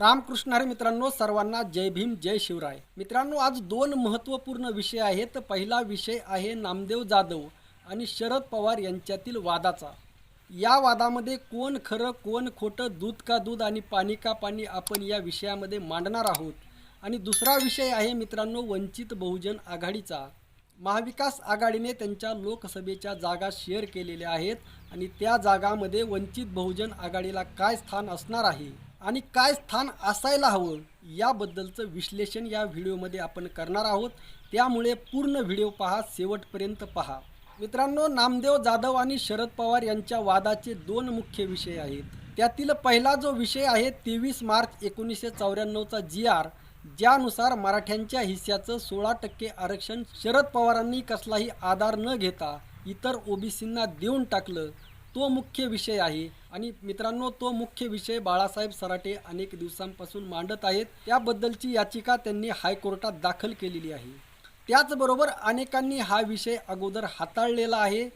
रामकृष्ण हरी मित्रांनो, सर्वांना जय भीम जय शिवराय. मित्रांनो, आज दोन महत्त्वपूर्ण विषय आहेत. पहिला विषय आहे नामदेव जाधव आणि शरद पवार यांच्यातील वादाचा. या वादामध्ये कोण खरं कोण खोटं, दूध का दूध आणि पाणी का पाणी, आपण या विषयामध्ये मांडणार आहोत. आणि दुसरा विषय आहे मित्रांनो, वंचित बहुजन आघाडीचा. महाविकास आघाडीने त्यांच्या लोकसभेच्या जागा शेअर केलेल्या आहेत आणि त्या जागामध्ये वंचित बहुजन आघाडीला काय स्थान असणार आहे आणि काय स्थान असायला हवं याबद्दलचं विश्लेषण या व्हिडिओमध्ये आपण करणार आहोत. त्यामुळे पूर्ण व्हिडिओ पहा, शेवटपर्यंत पहा. मित्रांनो, नामदेव जाधव आणि शरद पवार यांच्या वादाचे दोन मुख्य विषय आहेत. त्यातील पहिला जो विषय आहे 23 मार्च 1994चा GR, ज्यानुसार मराठ्यांच्या हिस्साचं 16% आरक्षण शरद पवारांनी कसलाही आधार न घेता इतर ओबीसींना देऊन टाकलं, तो मुख्य विषय आहे. आणि मित्रांनो, तो मुख्य विषय बाळासाहेब सराटे अनेक दिवसांपासून मांडत आहेत. त्याबद्दलची याचिका त्यांनी हायकोर्टात दाखल केलेली आहे. त्याचबरोबर अनेकांनी हा विषय अगोदर हाताळलेला आहे,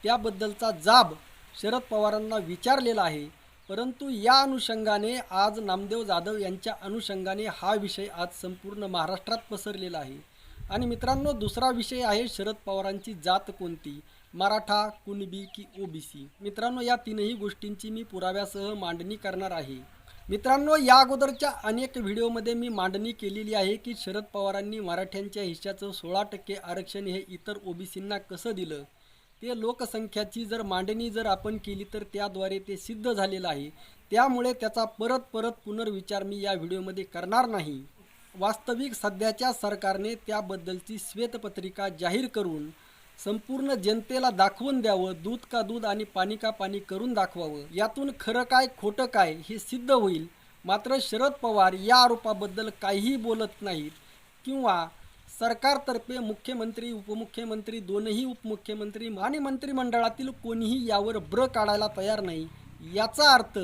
त्याबद्दलचा जाब शरद पवारांना विचारलेला आहे. परंतु या अनुषंगाने आज नामदेव जाधव यांच्या अनुषंगाने हा विषय आज संपूर्ण महाराष्ट्रात पसरलेला आहे. आणि मित्रांनो, दुसरा विषय आहे शरद पवारांची जात कोणती, मराठा, कुणबी की ओबीसी. मित्रांनो, या तीनही गोष्टींची मी पुराव्यासह मांडणी करणार आहे. मित्रांनो, या अगोदरच्या अनेक व्हिडिओमध्ये मी मांडणी केलेली आहे की शरद पवारांनी मराठ्यांच्या हिश्श्याचं 16% आरक्षण हे इतर ओबीसींना कसं दिलं. ते लोकसंख्याची जर मांडणी जर आपण केली तर त्याद्वारे ते सिद्ध झालेलं आहे. त्यामुळे त्याचा परत पुनर्विचार मी या व्हिडिओमध्ये करणार नाही. वास्तविक सध्याच्या सरकारने त्याबद्दलची श्वेतपत्रिका जाहीर करून संपूर्ण जनतेला दाखवून द्यावं, दूध का दूध आणि पाणी का पाणी करून दाखवावं. यातून खरं काय खोटं काय हे सिद्ध होईल. मात्र शरद पवार या आरोपाबद्दल काहीही बोलत नाहीत किंवा सरकारतर्फे मुख्यमंत्री, उपमुख्यमंत्री, दोनही उपमुख्यमंत्री आणि मंत्रिमंडळातील कोणीही यावर ब्र काढायला तयार नाही. याचा अर्थ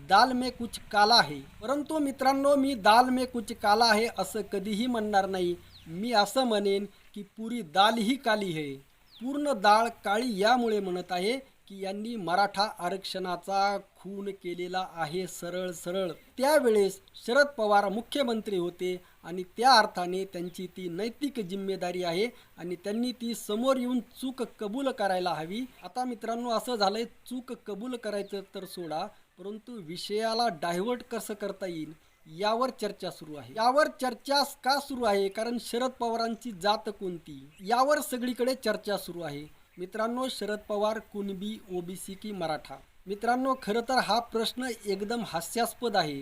दाल में कुछ काला आहे. परंतु मित्रांनो, मी दाल में कुछ काला आहे असं कधीही म्हणणार नाही. मी असं म्हणेन की पुरी दाल ही काली है. पूर्ण डाळ काळी यामुळे म्हणत आहे की यांनी मराठा आरक्षणाचा खून केलेला आहे सरळ. त्यावेळेस शरद पवार मुख्यमंत्री होते आणि त्या अर्थाने त्यांची ती नैतिक जिम्मेदारी आहे आणि त्यांनी ती समोर येऊन चूक कबूल करायला हवी. आता मित्रांनो, असं झालंय, चूक कबूल करायचं तर सोडा, परंतु विषयाला डायव्हर्ट कसं करता येईल यावर चर्चा सुरू आहे. यावर चर्चा का सुरू आहे? कारण शरद पवारांची जात कोणती यावर सगळीकडे चर्चा सुरू आहे. मित्रांनो, शरद पवार कुणबी, ओबीसी की मराठा. मित्रांनो, खरं तर हा प्रश्न एकदम हास्यास्पद आहे.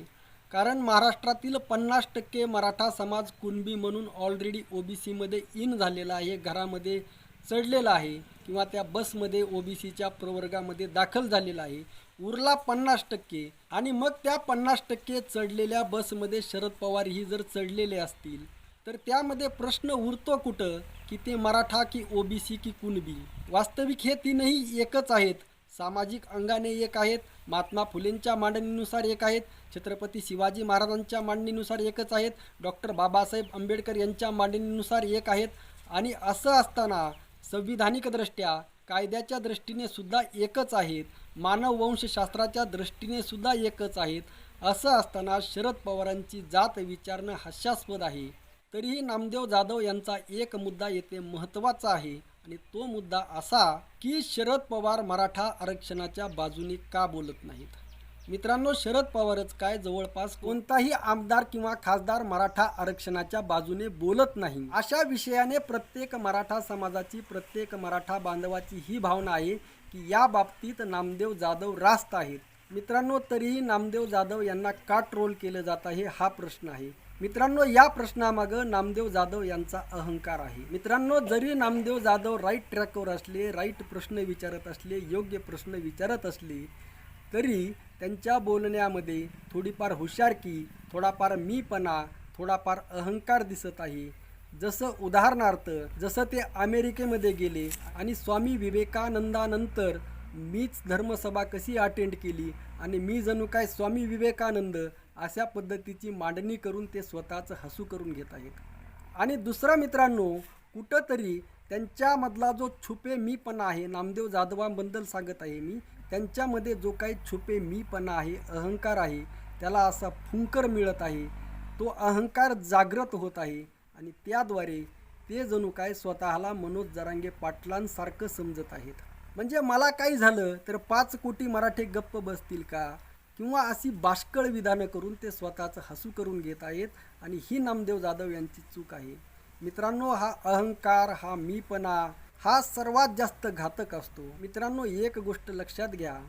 कारण महाराष्ट्रातील 50% मराठा समाज कुणबी म्हणून ऑलरेडी ओबीसीमध्ये इन झालेला आहे, घरामध्ये चढलेला आहे किंवा त्या बसमध्ये ओबीसीच्या प्रवर्गामध्ये दाखल झालेला आहे. उरला 50%. आणि मग त्या 50% चढलेल्या बसमध्ये शरद पवार ही जर चढलेले असतील तर त्यामध्ये प्रश्न उरतो कुठं की ते मराठा की ओबीसी की कुणबी. वास्तविक हे तीनही एकच आहेत. सामाजिक अंगाने एक आहेत, महात्मा फुलेंच्या मांडणीनुसार एक आहेत, छत्रपती शिवाजी महाराजांच्या मांडणीनुसार एकच आहेत, डॉक्टर बाबासाहेब आंबेडकर यांच्या मांडणीनुसार एक आहेत. आणि असं असताना संविधानिकदृष्ट्या, कायद्याच्या दृष्टीने सुद्धा एकच आहेत, मानववंशशास्त्राच्या दृष्टीने सुद्धा एकच आहेत. असं असताना शरद पवारांची जात विचारणं हास्यास्पद आहे. तरीही नामदेव जाधव यांचा एक मुद्दा येथे महत्त्वाचा आहे आणि तो मुद्दा असा की शरद पवार मराठा आरक्षणाच्या बाजूने का बोलत नाहीत. मित्रांनो, शरद पवारच काय, जवळपास कोणताही आमदार किंवा खासदार मराठा आरक्षणाच्या बाजूने बोलत नाही. अशा विषयाने प्रत्येक मराठा समाजाची, प्रत्येक मराठा बांधवाची ही भावना आहे की या बाबतीत नामदेव जाधव रास्त आहेत. मित्रांनो, तरीही नामदेव जाधव यांना का ट्रोल केलं जात आहे हा प्रश्न आहे. मित्रांनो, या प्रश्नामागं नामदेव जाधव यांचा अहंकार आहे. मित्रांनो, जरी नामदेव जाधव राईट ट्रॅकवर असले, राईट प्रश्न विचारत असले, योग्य प्रश्न विचारत असले, तरी त्यांच्या बोलण्यामध्ये थोडीफार हुशारकी, थोडाफार मीपणा, थोडाफार अहंकार दिसत आहे. जसं उदाहरणार्थ, जसं ते अमेरिकेमध्ये गेले आणि स्वामी विवेकानंदानंतर मीच धर्मसभा कशी अटेंड केली आणि मी जणू काय स्वामी विवेकानंद अशा पद्धतीची मांडणी करून ते स्वतःचं हसू करून घेत आहेत. आणि दुसरा मित्रांनो, कुठंतरी त्यांच्यामधला जो छुपे मीपणा आहे, नामदेव जाधवांबद्दल सांगत आहे मी, त्यांच्यामध्ये जो काही छुपे मीपणा आहे, अहंकार आहे, त्याला असा फुंकर मिळत आहे, तो अहंकार जागृत होत आहे आणि त्याद्वारे ते जणू काय स्वतःला मनोज जरांगे पाटलांसारखं समजत आहेत. म्हणजे मला काही झालं तर 5 कोटी मराठे गप्प बसतील का, किंवा अशी बाष्कळ विधानं करून ते स्वतःचं हसू करून घेत आहेत आणि ही नामदेव जाधव यांची चूक आहे. मित्रांनो, हा अहंकार, हा मीपणा हा सर्वात जास्त घातक असतो. मित्रांनो, एक गोष्ट लक्षात घ्या,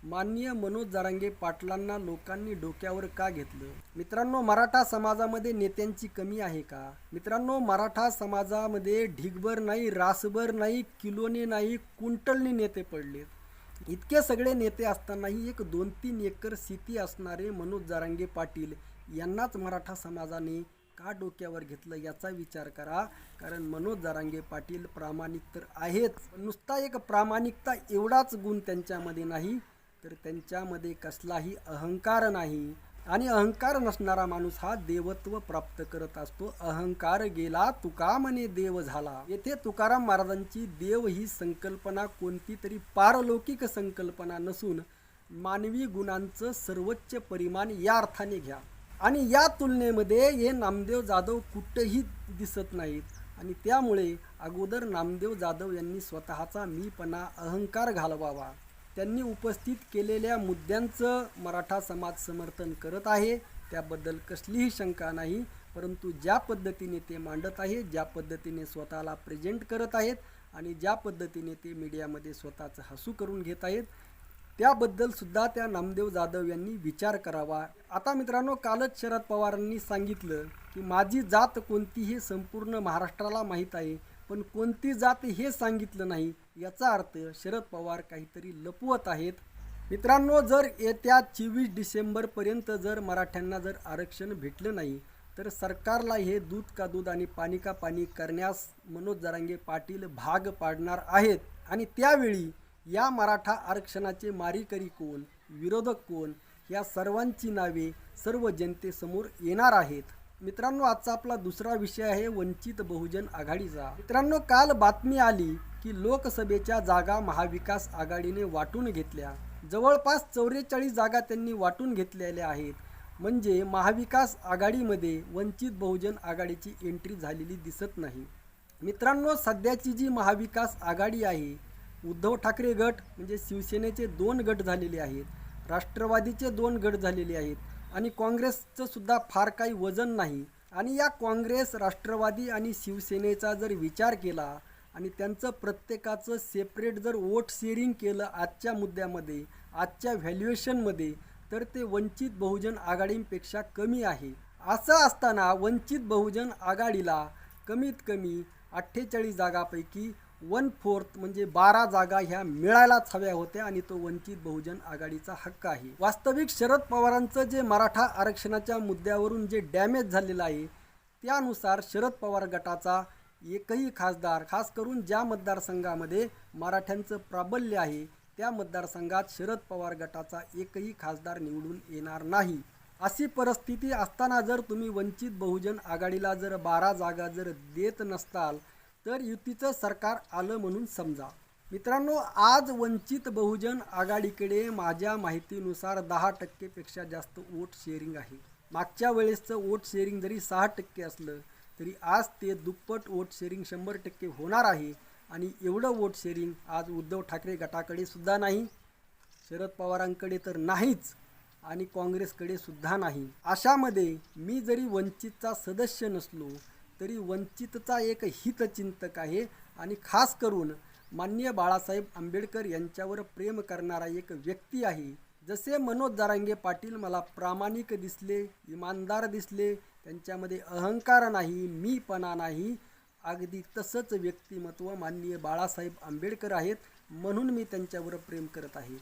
माननीय मनोज जरांगे पाटलांना लोकांनी डोक्यावर का घेतलं? मित्रांनो, मराठा समाजामध्ये नेत्यांची कमी आहे का? मित्रांनो, मराठा समाजामध्ये ढिगभर नाही, रासभर नाही, किलोने नाही, क्विंटलने नेते पडलेत. इतके सगळे नेते असतानाही एक 2-3 एकर शेती असणारे मनोज जरांगे पाटील यांनाच मराठा समाजाने का डोक्यावर घेतलं याचा विचार करा. कारण मनोज जरांगे पाटील प्रामाणिक तर आहेच, नुसता एक प्रामाणिकता एवढाच गुण त्यांच्यामध्ये नाही, तर त्यांच्यामध्ये कसलाही अहंकार नाही. आणि अहंकार नसणारा माणूस हा देवत्व प्राप्त करत असतो. अहंकार गेला तुका म्हणे देव झाला. येथे तुकाराम महाराजांची देव ही संकल्पना कोणती तरी पारलौकिक संकल्पना नसून मानवी गुणांचं सर्वोच्च परिमाण या अर्थाने घ्या. आणि या तुलनेमध्ये हे नामदेव जाधव कुठेही दिसत नाहीत. आणि त्यामुळे अगोदर नामदेव जाधव यांनी स्वतःचा मीपणा, अहंकार घालवावा. त्यांनी उपस्थित केलेल्या मुद्द्यांचं मराठा समाज समर्थन करत आहे, त्याबद्दल कसलीही शंका नाही. परंतु ज्या पद्धतीने ते मांडत आहेत, ज्या पद्धतीने स्वतःला प्रेझेंट करत आहेत आणि ज्या पद्धतीने ते मीडियामध्ये स्वतःचं हसू करून घेत आहेत, त्याबद्दल सुद्धा त्या नामदेव जाधव यांनी विचार करावा. आता मित्रांनो, कालच शरद पवारांनी सांगितलं की माझी जात कोणती हे संपूर्ण महाराष्ट्राला माहीत आहे, पण कोणती जात हे सांगितलं नाही. याचा अर्थ शरद पवार काहीतरी लपवत आहेत. मित्रांनो, जर येत्या 24 डिसेंबरपर्यंत जर मराठ्यांना जर आरक्षण भेटलं नाही, तर सरकारला हे दूध का दूध आणि पाणी का पाणी करण्यास मनोज जरांगे पाटील भाग पाडणार आहेत. आणि त्यावेळी या मराठा आरक्षणाचे मारीकरी कोण, विरोधक कोण, या सर्वांची नावे सर्व जनतेसमोर येणार आहेत. मित्रांनो, आजचा आपला दुसरा विषय आहे वंचित बहुजन आघाडीचा. मित्रांनो, काल बातमी आली की लोकसभेच्या जागा महाविकास आघाडीने वाटून घेतल्या. जवळपास 44 जागा त्यांनी वाटून घेतलेल्या आहेत. म्हणजे महाविकास आघाडीमध्ये वंचित बहुजन आघाडीची एंट्री झालेली दिसत नाही. मित्रांनो, सध्याची जी महाविकास आघाडी आहे, उद्धव ठाकरे गट म्हणजे शिवसेनेचे 2 गट झालेले आहेत, राष्ट्रवादीचे 2 गट झालेले आहेत आणि काँग्रेसचं सुद्धा फार काही वजन नाही. आणि या काँग्रेस, राष्ट्रवादी आणि शिवसेनेचा जर विचार केला आणि त्यांचं प्रत्येकाचं सेपरेट जर वोट शेअरिंग केलं आजच्या मुद्द्यामध्ये, आजच्या व्हॅल्युएशनमध्ये, तर ते वंचित बहुजन आघाडींपेक्षा कमी आहे. असं असताना वंचित बहुजन आघाडीला कमीत कमी 48 जागापैकी 1/4 म्हणजे 12 जागा ह्या मिळायलाच हव्या होत्या आणि तो वंचित बहुजन आघाडीचा हक्क आहे. वास्तविक शरद पवारांचं जे मराठा आरक्षणाच्या मुद्द्यावरून जे डॅमेज झालेलं आहे, त्यानुसार शरद पवार गटाचा एकही खासदार, खास करून ज्या मतदारसंघामध्ये मराठ्यांचं प्राबल्य आहे त्या मतदारसंघात शरद पवार गटाचा एकही खासदार निवडून येणार नाही. अशी परिस्थिती असताना जर तुम्ही वंचित बहुजन आघाडीला जर 12 जागा जर देत नसताल, तर युतीचं सरकार आलं म्हणून समजा. मित्रांनो, आज वंचित बहुजन आघाडीकडे माझ्या माहितीनुसार 10% जास्त वोट शेअरिंग आहे. मागच्या वेळेसचं वोट शेअरिंग जरी 6% असलं तरी आज ते दुप्पट वोट शेअरिंग 100% होणार आहे. आणि एवढं वोट शेअरिंग आज उद्धव ठाकरे गटाकडे सुद्धा नाही, शरद पवारांकडे तर नाहीच आणि काँग्रेसकडे सुद्धा नाही. अशामध्ये मी जरी वंचितचा सदस्य नसलो तरी वंचितचा एक हितचिंतक आहे आणि खास करून माननीय बाळासाहेब आंबेडकर यांच्यावर प्रेम करणारा एक व्यक्ती आहे. जसे मनोज जरांगे पाटील मला प्रामाणिक दिसले, इमानदार दिसले, त्यांच्यामध्ये अहंकार नाही, मीपणा नाही, अगदी तसंच व्यक्तिमत्व माननीय बाळासाहेब आंबेडकर आहेत, म्हणून मी त्यांच्यावर प्रेम करत आहे.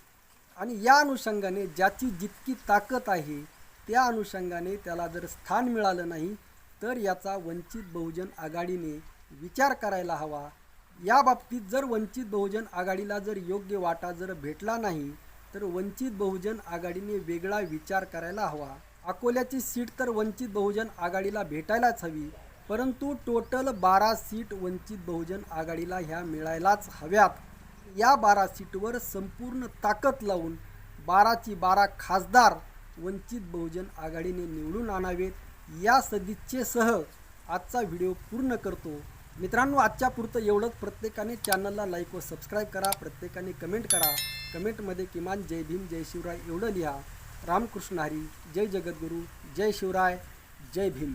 आणि या अनुषंगाने ज्याची जितकी ताकद आहे त्या अनुषंगाने त्याला जर स्थान मिळालं नाही तर याचा वंचित बहुजन आघाडीने विचार करायला हवा. या बाबतीत जर वंचित बहुजन आघाडीला जर योग्य वाटा जर भेटला नाही तर वंचित बहुजन आघाडीने वेगळा विचार करायला हवा. अकोल्याची सीट तर वंचित बहुजन आघाडीला भेटायलाच हवी, परंतु टोटल 12 सीट वंचित बहुजन आघाडीला ह्या मिळायलाच हव्यात. या 12 सीटवर संपूर्ण ताकद लावून 12ची 12 खासदार वंचित बहुजन आघाडीने निवडून आणावेत, या सदिच्छेसह आजचा व्हिडिओ पूर्ण करतो. मित्रांनो, आजच्या पुरतं एवढंच. प्रत्येकाने चॅनलला लाईक व सबस्क्राईब करा. प्रत्येकाने कमेंट करा. कमेंटमध्ये किमान जय भीम जय शिवराय एवढं लिहा. रामकृष्ण हरी. जय जगद्गुरू. जय शिवराय. जय भीम.